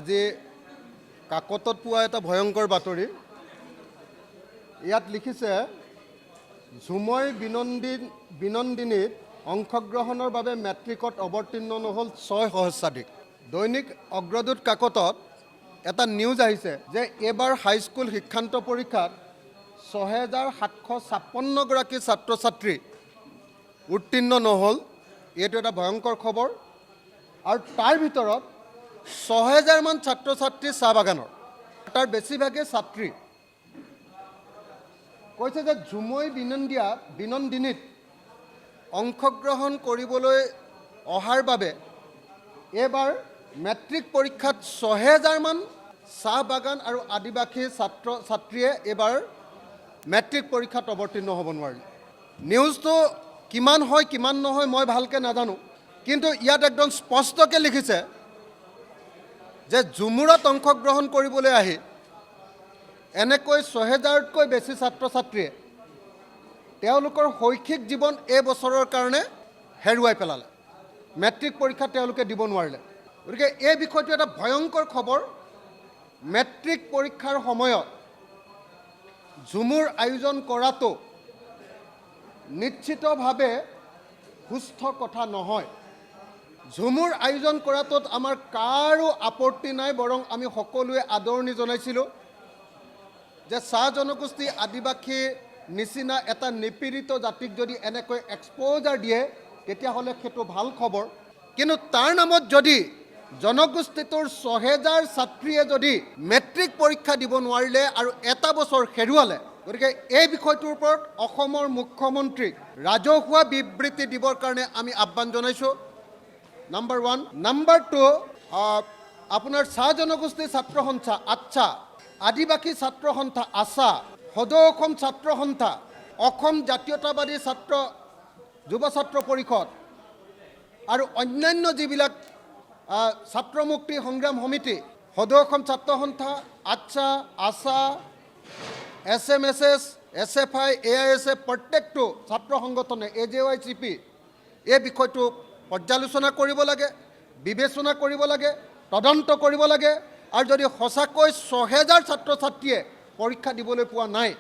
আজি কাকতত পোৱা এটা ভয়ংকৰ বাতৰি। ইয়াত লিখিছে ঝুমৈ বিনন্দিনীত অংশগ্ৰহণৰ বাবে মেট্ৰিকত অৱতীৰ্ণ নহ'ল 6 সহস্ৰাধিক। দৈনিক অগ্ৰদূত কাকতত এটা নিউজ আহিছে যে এইবাৰ হাইস্কুল শিক্ষান্ত পৰীক্ষাত 6756 গৰাকী ছাত্ৰ ছাত্ৰী উত্তীৰ্ণ নহ'ল। এইটো এটা ভয়ংকৰ খবৰ। আৰু তাৰ ভিতৰত 6000 মান ছাত্ৰ ছাত্ৰী চাহ বাগানৰ, তাৰ বেছিভাগে ছাত্ৰী। কৈছে যে ঝুমৈ বিনন্দিনীত অংশগ্ৰহণ কৰিবলৈ অহাৰ বাবে এইবাৰ মেট্ৰিক পৰীক্ষাত 6000 মান চাহ বাগান আৰু আদিবাসী ছাত্ৰ ছাত্ৰীয়ে এইবাৰ মেট্ৰিক পৰীক্ষাত অৱতীৰ্ণ হ'ব নোৱাৰিলে। নিউজটো কিমান হয় কিমান নহয় মই ভালকৈ নাজানো, কিন্তু ইয়াত একদম স্পষ্টকৈ লিখিছে যে ঝুমুৰত অংশগ্ৰহণ কৰিবলৈ আহি এনেকৈ 6000তকৈ বেছি ছাত্ৰ ছাত্ৰীয়ে তেওঁলোকৰ শৈক্ষিক জীৱন এই বছৰৰ কাৰণে হেৰুৱাই পেলালে। মেট্ৰিক পৰীক্ষা তেওঁলোকে দিব নোৱাৰিলে। গতিকে এই বিষয়টো এটা ভয়ংকৰ খবৰ। মেট্ৰিক পৰীক্ষাৰ সময়ত ঝুমুৰ আয়োজন কৰাটো নিশ্চিতভাৱে সুস্থ কথা নহয়। ঝুমুৰ আয়োজন কৰাটোত আমাৰ কাৰো আপত্তি নাই, বৰং আমি সকলোৱে আদৰণি জনাইছিলোঁ যে চাহ জনগোষ্ঠী আদিবাসী নিচিনা এটা নিপীড়িত জাতিক যদি এনেকৈ এক্সপ'জাৰ দিয়ে তেতিয়াহ'লে সেইটো ভাল খবৰ। কিন্তু তাৰ নামত যদি জনগোষ্ঠীটোৰ 6000 ছাত্ৰীয়ে যদি মেট্ৰিক পৰীক্ষা দিব নোৱাৰিলে আৰু এটা বছৰ হেৰুৱালে, গতিকে এই বিষয়টোৰ ওপৰত অসমৰ মুখ্যমন্ত্ৰীক ৰাজহুৱা বিবৃতি দিবৰ কাৰণে আমি আহ্বান জনাইছোঁ। নাম্বাৰ 1। নাম্বাৰ 2, আপোনাৰ চাহ জনগোষ্ঠী ছাত্ৰ সন্থা আচ্ছা, আদিবাসী ছাত্ৰ সন্থা আছা, সদৌ অসম ছাত্ৰ সন্থা, অসম জাতীয়তাবাদী যুৱ ছাত্ৰ পৰিষদ আৰু অন্যান্য যিবিলাক ছাত্ৰ মুক্তি সংগ্ৰাম সমিতি, সদৌ অসম ছাত্ৰ সন্থা, আচ্ছা, আছা, SMSS, SFI, AISF, প্ৰত্যেকটো ছাত্ৰ সংগঠনে AJYCP এই বিষয়টো পৰ্যালোচনা কৰিব লাগে, বিবেচনা কৰিব লাগে, তদন্ত কৰিব লাগে। আৰু যদি সঁচাকৈ 6000 ছাত্ৰ ছাত্ৰীয়ে পৰীক্ষা দিবলৈ পোৱা নাই,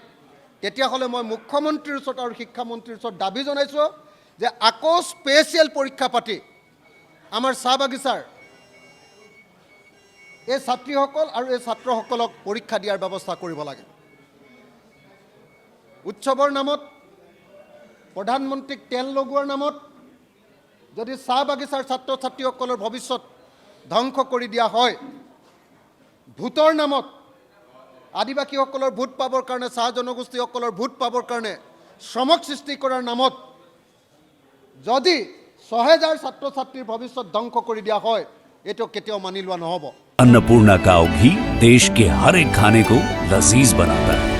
তেতিয়াহ'লে মই মুখ্যমন্ত্ৰীৰ ওচৰত আৰু শিক্ষামন্ত্ৰীৰ ওচৰত দাবী জনাইছোঁ যে আকৌ স্পেচিয়েল পৰীক্ষা পাতি আমাৰ চাহ বাগিচাৰ এই ছাত্ৰীসকল আৰু এই ছাত্ৰসকলক পৰীক্ষা দিয়াৰ ব্যৱস্থা কৰিব লাগে। উৎসৱৰ নামত, প্ৰধানমন্ত্ৰীক তেল লগোৱাৰ নামত যদি চাহ বাগিচাৰ ছাত্ৰ ছাত্ৰীসকলৰ ভৱিষ্যত ধ্বংস কৰি দিয়া হয়, ভোটৰ নামত আদিবাসীসকলৰ ভোট পাবৰ কাৰণে, চাহ জনগোষ্ঠীসকলৰ ভোট পাবৰ কাৰণে শ্ৰমক সৃষ্টি কৰাৰ নামত যদি 6000 ছাত্ৰ ছাত্ৰীৰ ভৱিষ্যত ধ্বংস কৰি দিয়া হয়, এইটো কেতিয়াও মানি লোৱা নহ'ব। अन्नपूर्णा काव घी देश के हर एक खाने को लजीज बनाता है।